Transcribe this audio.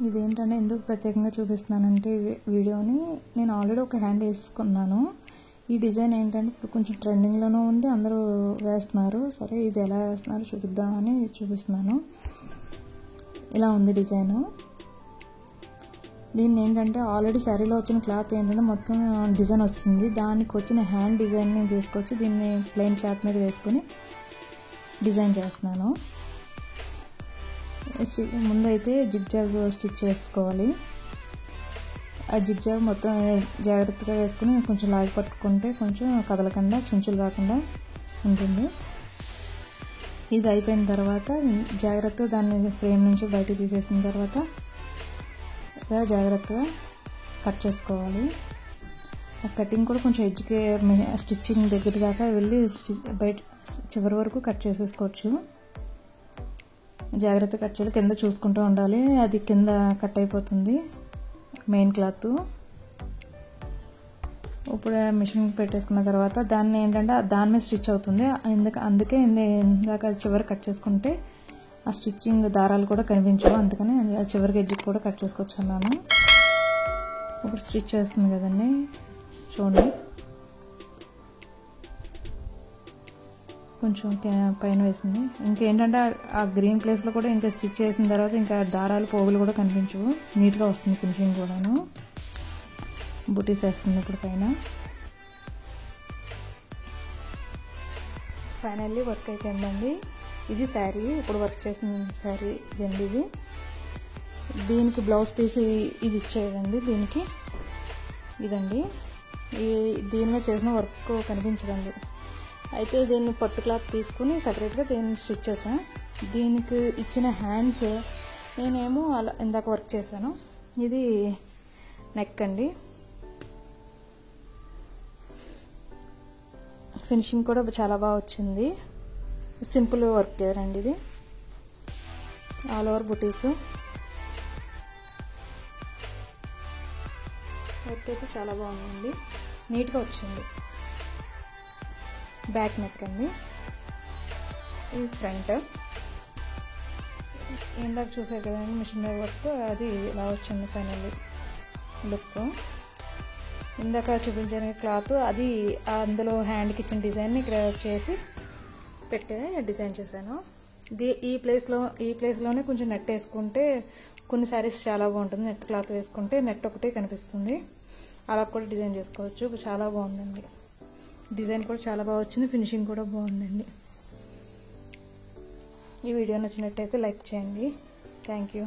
ఇదేంటంటే ఎందుకు ప్రత్యేకంగా చూపిస్తున్నానంటే వీడియోని నేను ఆల్రెడీ ఒక హ్యాండ్ వేసుకున్నాను. ఈ డిజైన్ ఏంటంటే ఇప్పుడు కొంచెం ట్రెండింగ్లోనూ ఉంది, అందరూ వేస్తున్నారు. సరే ఇది ఎలా వేస్తున్నారో చూపిద్దామని చూపిస్తున్నాను. ఇలా ఉంది డిజైను. దీన్ని ఏంటంటే ఆల్రెడీ శారీలో వచ్చిన క్లాత్ ఏంటంటే మొత్తం డిజైన్ వస్తుంది. దానికి వచ్చిన హ్యాండ్ డిజైన్ని తీసుకొచ్చి దీన్ని ప్లెయిన్ క్లాత్ మీద వేసుకొని డిజైన్ చేస్తున్నాను. ముందైతే జిగ్జాగ్ స్టిచ్ వేసుకోవాలి. ఆ జిగ్జాగ్ మొత్తం జాగ్రత్తగా వేసుకుని కొంచెం లాగి పట్టుకుంటే కొంచెం కదలకుండా చుంచులు రాకుండా ఉంటుంది. ఇది అయిపోయిన తర్వాత జాగ్రత్తగా దాన్ని ఫ్రేమ్ నుంచి బయటకు తీసేసిన తర్వాత జాగ్రత్తగా కట్ చేసుకోవాలి. ఆ కటింగ్ కూడా కొంచెం ఎడ్జ్కి స్టిచ్చింగ్ దగ్గర దాకా వెళ్ళి బయట చివరి వరకు కట్ చేసేసుకోవచ్చు. జాగ్రత్తగా కట్ చేయాలి, కింద చూసుకుంటూ ఉండాలి, అది కింద కట్ అయిపోతుంది మెయిన్ క్లాత్. ఇప్పుడు మిషన్ పెట్టేసుకున్న తర్వాత దాన్ని ఏంటంటే దాని మీద స్టిచ్ అవుతుంది. అందుకే ఇందాక చివరి కట్ చేసుకుంటే ఆ స్టిచ్చింగ్ దారాలు కూడా కనిపించవు, అందుకని చివరికి ఎడ్జ్కి కూడా కట్ చేసుకొచ్చున్నాను. ఇప్పుడు స్టిచ్ చేస్తుంది కదండి, చూడండి. కొంచెం పైన వేసింది. ఇంకేంటంటే ఆ గ్రీన్ ప్లేస్లో కూడా ఇంకా స్టిచ్ చేసిన తర్వాత ఇంకా దారాలు పోగులు కూడా కనిపించవు, నీట్గా వస్తుంది ఫినిషింగ్ కూడాను. బుటీస్ వేస్తుంది ఇప్పుడు పైన. ఫైనల్లీ వర్క్ అయిపోయిందండి. ఇది శారీ, ఇప్పుడు వర్క్ చేసిన శారీ ఇదండి. దీనికి బ్లౌజ్ పీస్ ఇది ఇచ్చేయండి. దీనికి ఇదండి, దీని మీద చేసిన వర్క్ కనిపించదండి. అయితే దీన్ని పట్టు క్లాత్ తీసుకుని సపరేట్గా దీన్ని స్టిచ్ చేశాను. దీనికి ఇచ్చిన హ్యాండ్స్ నేనేమో అలా ఇందాక వర్క్ చేశాను. ఇది నెక్ అండి. ఫినిషింగ్ కూడా చాలా బాగా వచ్చింది. సింపుల్ వర్క్ రండి ఇది. ఆల్ ఓవర్ బుటీస్ వర్క్ అయితే చాలా బాగుందండి, నీట్గా వచ్చింది. బ్యాక్ నెక్ అండి. ఈ ఫ్రంట్ ఇందాక చూసారు కదండి మిషన్ వర్క్, అది ఇలా వచ్చింది ఫైనల్లీ లుక్. ఇందాక చూపించిన క్లాత్ అది అందులో హ్యాండ్కి ఇచ్చిన డిజైన్ని ఇక్కడ చేసి పెట్టే డిజైన్ చేశాను. ఈ ప్లేస్లోనే కొంచెం నెట్ వేసుకుంటే కొన్ని శారీస్ చాలా బాగుంటుంది. నెట్ క్లాత్ వేసుకుంటే నెట్ ఒకటే కనిపిస్తుంది, అలా కూడా డిజైన్ చేసుకోవచ్చు. చాలా బాగుందండి, డిజైన్ కూడా చాలా బాగా వచ్చింది, ఫినిషింగ్ కూడా బాగుందండి. ఈ వీడియో నచ్చినట్టయితే లైక్ చేయండి. Thank you.